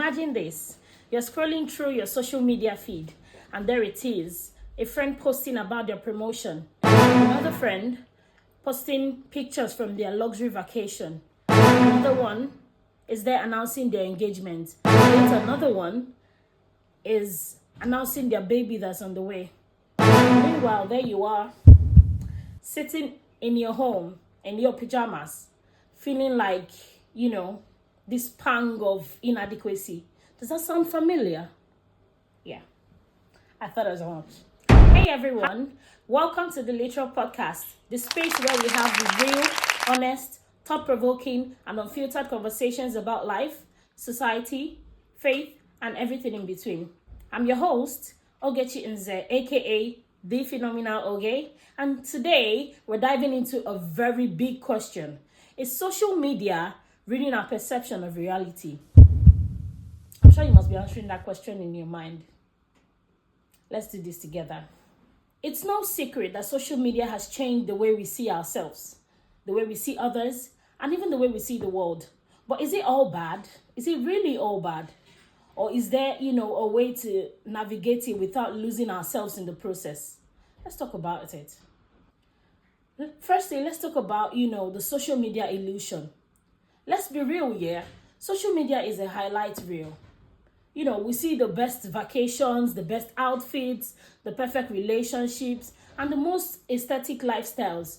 Imagine this. You're scrolling through your social media feed, and there it is, a friend posting about their promotion, another friend posting pictures from their luxury vacation, another one is there announcing their engagement, yet another one is announcing their baby that's on the way. Meanwhile, there you are, sitting in your home in your pajamas, feeling like, this pang of inadequacy. Does that sound familiar? Yeah, I thought as much. Hey everyone, welcome to the Literal Podcast, the space where we have real, honest, thought-provoking, and unfiltered conversations about life, society, faith, and everything in between. I'm your host, Ogechi Nze, aka The Phenomenal Oge, and today we're diving into a very big question. Is social media reading our perception of reality? I'm sure you must be answering that question in your mind. Let's do this together. It's no secret that social media has changed the way we see ourselves, the way we see others, and even the way we see the world. But is it all bad? Is it really all bad? Or is there, a way to navigate it without losing ourselves in the process? Let's talk about it. Firstly, let's talk about, the social media illusion. Let's be real here. Social media is a highlight reel. We see the best vacations, the best outfits, the perfect relationships, and the most aesthetic lifestyles.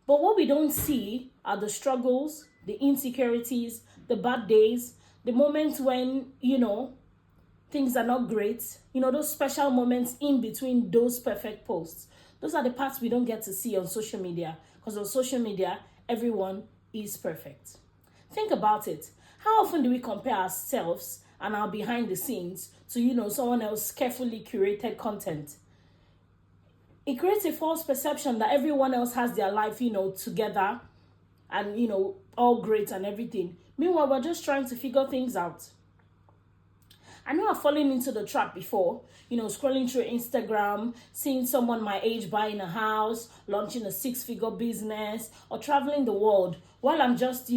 But what we don't see are the struggles, the insecurities, the bad days, the moments when, things are not great. Those special moments in between those perfect posts. Those are the parts we don't get to see on social media. Because on social media, everyone is perfect. Think about it. How often do we compare ourselves and our behind the scenes to, someone else's carefully curated content? It creates a false perception that everyone else has their life, together and, all great and everything. Meanwhile, we're just trying to figure things out. I know I've fallen into the trap before, scrolling through Instagram, seeing someone my age buying a house, launching a 6-figure business, or traveling the world while I'm just,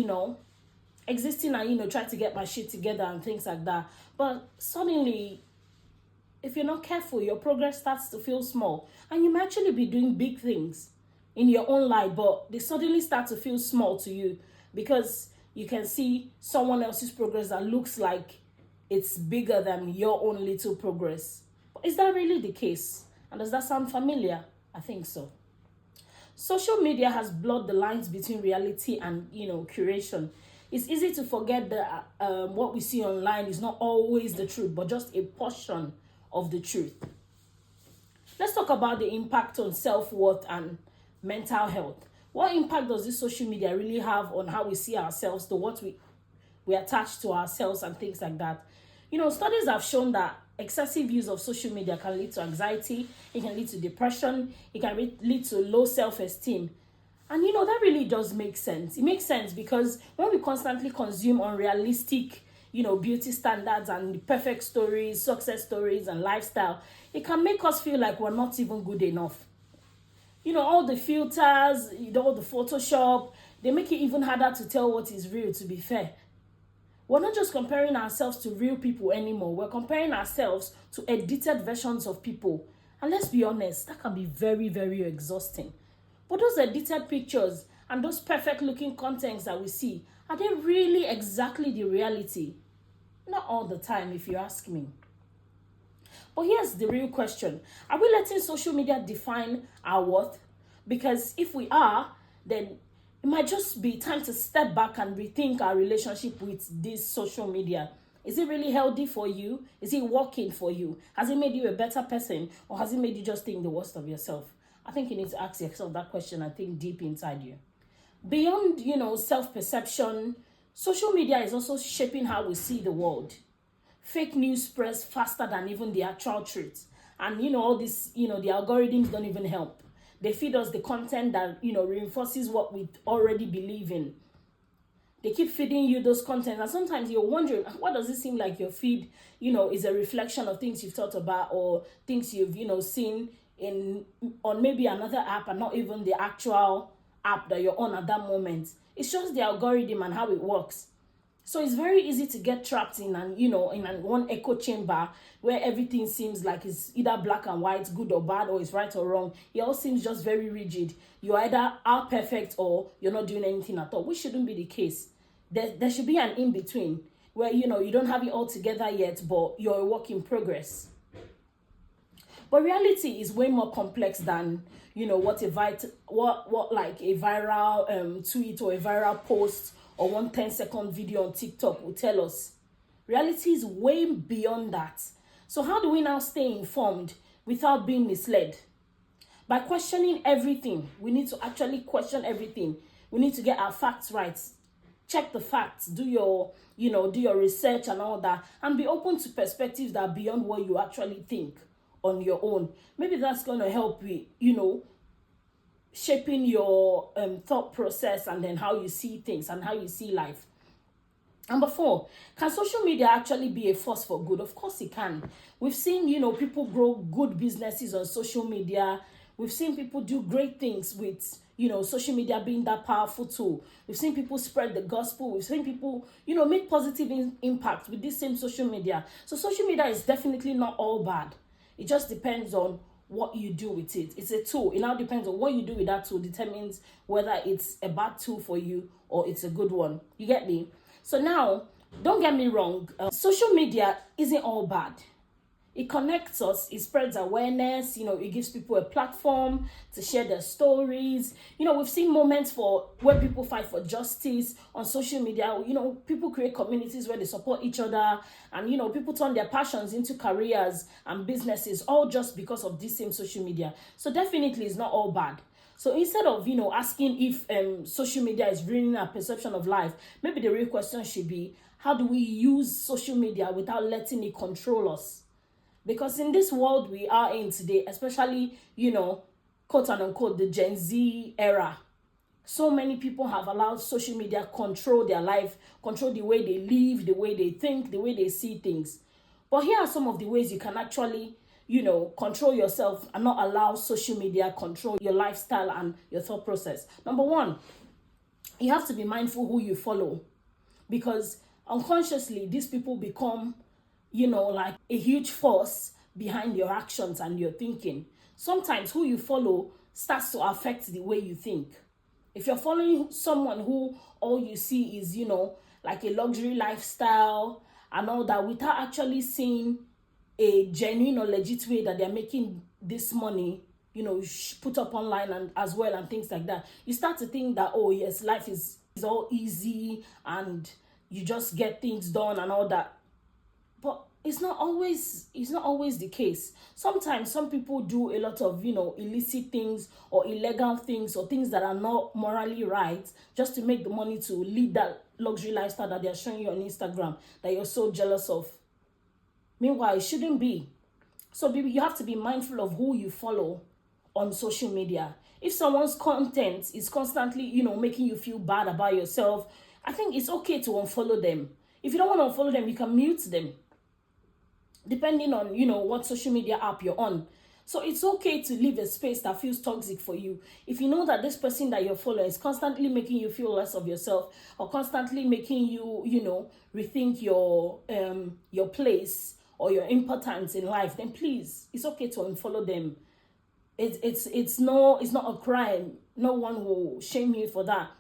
existing and, trying to get my shit together and things like that. But suddenly, if you're not careful, your progress starts to feel small. And you might actually be doing big things in your own life, but they suddenly start to feel small to you because you can see someone else's progress that looks like it's bigger than your own little progress. But is that really the case? And does that sound familiar? I think so. Social media has blurred the lines between reality and, curation. It's easy to forget that what we see online is not always the truth, but just a portion of the truth. Let's talk about the impact on self-worth and mental health. What impact does this social media really have on how we see ourselves, to what we attach to ourselves and things like that? Studies have shown that excessive use of social media can lead to anxiety, it can lead to depression, it can lead to low self-esteem. And that really does make sense. It makes sense because when we constantly consume unrealistic, beauty standards and perfect stories, success stories and lifestyle, it can make us feel like we're not even good enough. All the filters, all the Photoshop, they make it even harder to tell what is real, to be fair. We're not just comparing ourselves to real people anymore. We're comparing ourselves to edited versions of people. And let's be honest, that can be very, very exhausting. But those edited pictures and those perfect looking contents that we see, are they really exactly the reality? Not all the time, if you ask me. But here's the real question. Are we letting social media define our worth? Because if we are, then it might just be time to step back and rethink our relationship with this social media. Is it really healthy for you? Is it working for you? Has it made you a better person? Or has it made you just think the worst of yourself? I think you need to ask yourself that question and think deep inside you. Beyond, self-perception, social media is also shaping how we see the world. Fake news spreads faster than even the actual truth. And, all this, the algorithms don't even help. They feed us the content that, reinforces what we already believe in. They keep feeding you those content. And sometimes you're wondering, what does it seem like your feed, is a reflection of things you've thought about or things you've, seen on maybe another app and not even the actual app that you're on at that moment. It's just the algorithm and how it works. So it's very easy to get trapped in one echo chamber where everything seems like it's either black and white, good or bad, or it's right or wrong. It all seems just very rigid. You either are perfect or you're not doing anything at all, which shouldn't be the case. There should be an in-between where, you don't have it all together yet, but you're a work in progress. But reality is way more complex than, what a viral tweet or a viral post or 1 10-second video on TikTok will tell us. Reality is way beyond that. So how do we now stay informed without being misled? By questioning everything. We need to actually question everything. We need to get our facts right. Check the facts, do your research and all that, and be open to perspectives that are beyond what you actually think on your own. Maybe that's going to help with, shaping your thought process and then how you see things and how you see life. Number 4, can social media actually be a force for good? Of course it can. We've seen, people grow good businesses on social media. We've seen people do great things with, social media being that powerful tool. We've seen people spread the gospel. We've seen people, make positive impact with this same social media. So social media is definitely not all bad. It just depends on what you do with it. It's a tool. It now depends on what you do with that tool determines whether it's a bad tool for you or it's a good one. You get me? So now, don't get me wrong. Social media isn't all bad. It connects us. It spreads awareness. It gives people a platform to share their stories. We've seen moments where people fight for justice on social media. People create communities where they support each other, and people turn their passions into careers and businesses, all just because of this same social media. So definitely it's not all bad. So instead of asking if social media is ruining our perception of life, maybe the real question should be, how do we use social media without letting it control us? Because in this world we are in today, especially, quote and unquote, the Gen Z era, so many people have allowed social media control their life, control the way they live, the way they think, the way they see things. But here are some of the ways you can actually, control yourself and not allow social media control your lifestyle and your thought process. Number 1, you have to be mindful who you follow, because unconsciously these people become like a huge force behind your actions and your thinking. Sometimes who you follow starts to affect the way you think. If you're following someone who all you see is, like a luxury lifestyle and all that, without actually seeing a genuine or legit way that they're making this money, put up online and as well and things like that, you start to think that, oh yes, life is all easy and you just get things done and all that. But it's not always the case. Sometimes some people do a lot of, illicit things or illegal things or things that are not morally right just to make the money to lead that luxury lifestyle that they're showing you on Instagram that you're so jealous of. Meanwhile, it shouldn't be. So you have to be mindful of who you follow on social media. If someone's content is constantly, making you feel bad about yourself, I think it's okay to unfollow them. If you don't want to unfollow them, you can mute them, depending on, what social media app you're on. So it's okay to leave a space that feels toxic for you. If you know that this person that you're following is constantly making you feel less of yourself or constantly making you, rethink your place or your importance in life, then please, it's okay to unfollow them. It's not a crime. No one will shame you for that.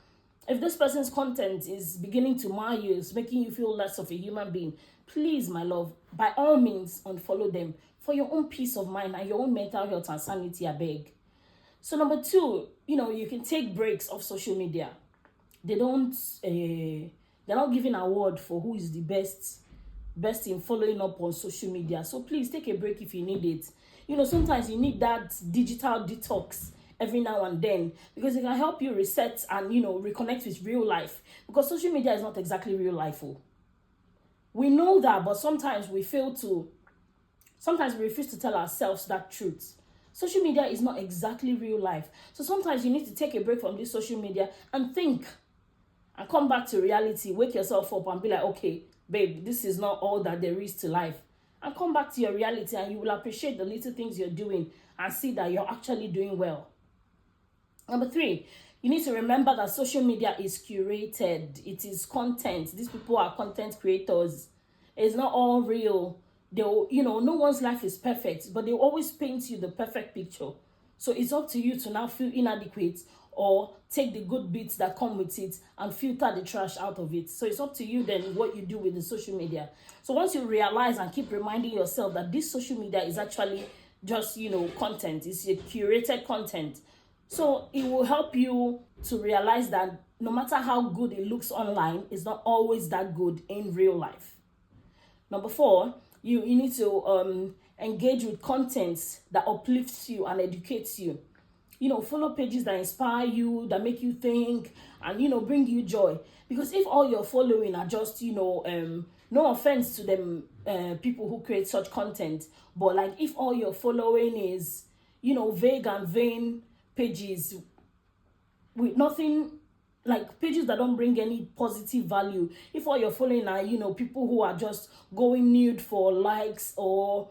If this person's content is beginning to mar you, is making you feel less of a human being, please, my love, by all means, unfollow them for your own peace of mind and your own mental health and sanity, I beg. So number 2, you can take breaks off social media. They're not giving an award for who is the best in following up on social media. So please take a break if you need it. Sometimes you need that digital detox every now and then, because it can help you reset and reconnect with real life, because social media is not exactly real life. We know that, but sometimes we refuse to tell ourselves that truth. Social media is not exactly real life. So sometimes you need to take a break from this social media and think and come back to reality. Wake yourself up and be like, okay, babe, this is not all that there is to life. And come back to your reality, and you will appreciate the little things you're doing and see that you're actually doing well. Number 3, you need to remember that social media is curated. It is content. These people are content creators. It's not all real. They'll, no one's life is perfect, but they always paint you the perfect picture. So it's up to you to now feel inadequate or take the good bits that come with it and filter the trash out of it. So it's up to you then what you do with the social media. So once you realize and keep reminding yourself that this social media is actually just, content, it's a curated content. So it will help you to realize that no matter how good it looks online, it's not always that good in real life. Number 4, you need to engage with content that uplifts you and educates you. Follow pages that inspire you, that make you think, and bring you joy. Because if all you're following are just no offense to them people who create such content, but like if all you're following is vague and vain pages with nothing, like pages that don't bring any positive value, if all you're following are people who are just going nude for likes or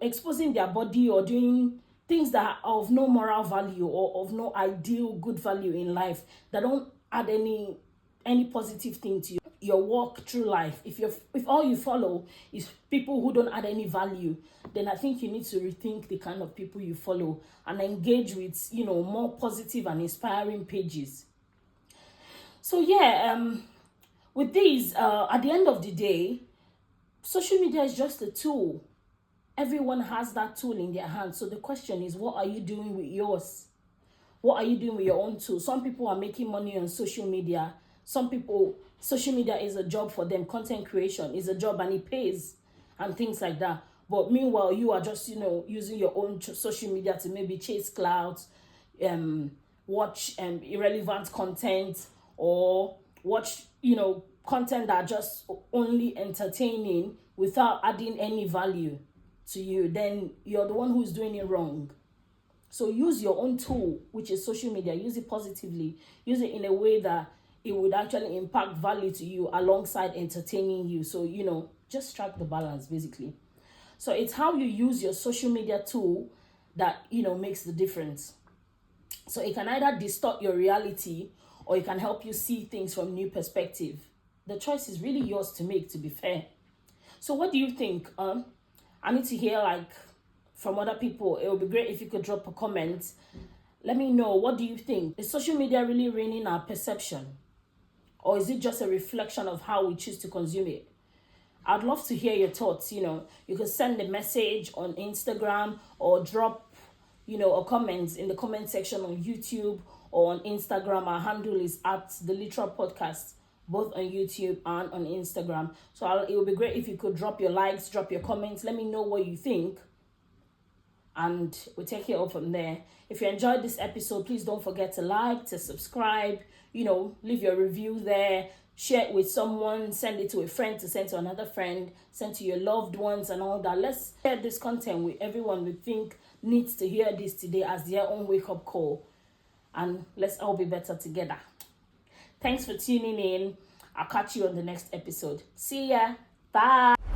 exposing their body or doing things that are of no moral value or of no ideal good value in life, that don't add any positive thing to your walk through life, if all you follow is people who don't add any value, then I think you need to rethink the kind of people you follow and engage with more positive and inspiring pages. So with these, at the end of the day, social media is just a tool. Everyone has that tool in their hands. So the question is, what are you doing with yours? What are you doing with your own tool? Some people are making money on social media. Some people, social media is a job for them. Content creation is a job and it pays and things like that. But meanwhile, you are just, using your own social media to maybe chase clouds, watch irrelevant content, or watch, content that are just only entertaining without adding any value to you. Then you're the one who's doing it wrong. So use your own tool, which is social media. Use it positively. Use it in a way that it would actually impact value to you alongside entertaining you. So, just strike the balance, basically. So it's how you use your social media tool that, makes the difference. So it can either distort your reality or it can help you see things from a new perspective. The choice is really yours to make, to be fair. So what do you think? I need to hear from other people. It would be great if you could drop a comment. Let me know, what do you think? Is social media really ruining our perception? Or is it just a reflection of how we choose to consume it? I'd love to hear your thoughts. You can send a message on Instagram or drop, a comment in the comment section on YouTube or on Instagram. Our handle is @TheLiteralPodcast, both on YouTube and on Instagram. So it would be great if you could drop your likes, drop your comments. Let me know what you think. And we'll take it up from there. If you enjoyed this episode, please don't forget to like, to subscribe, leave your review there, share it with someone, send it to a friend, to send to another friend, send to your loved ones and all that. Let's share this content with everyone we think needs to hear this today as their own wake-up call. And let's all be better together. Thanks for tuning in. I'll catch you on the next episode. See ya. Bye.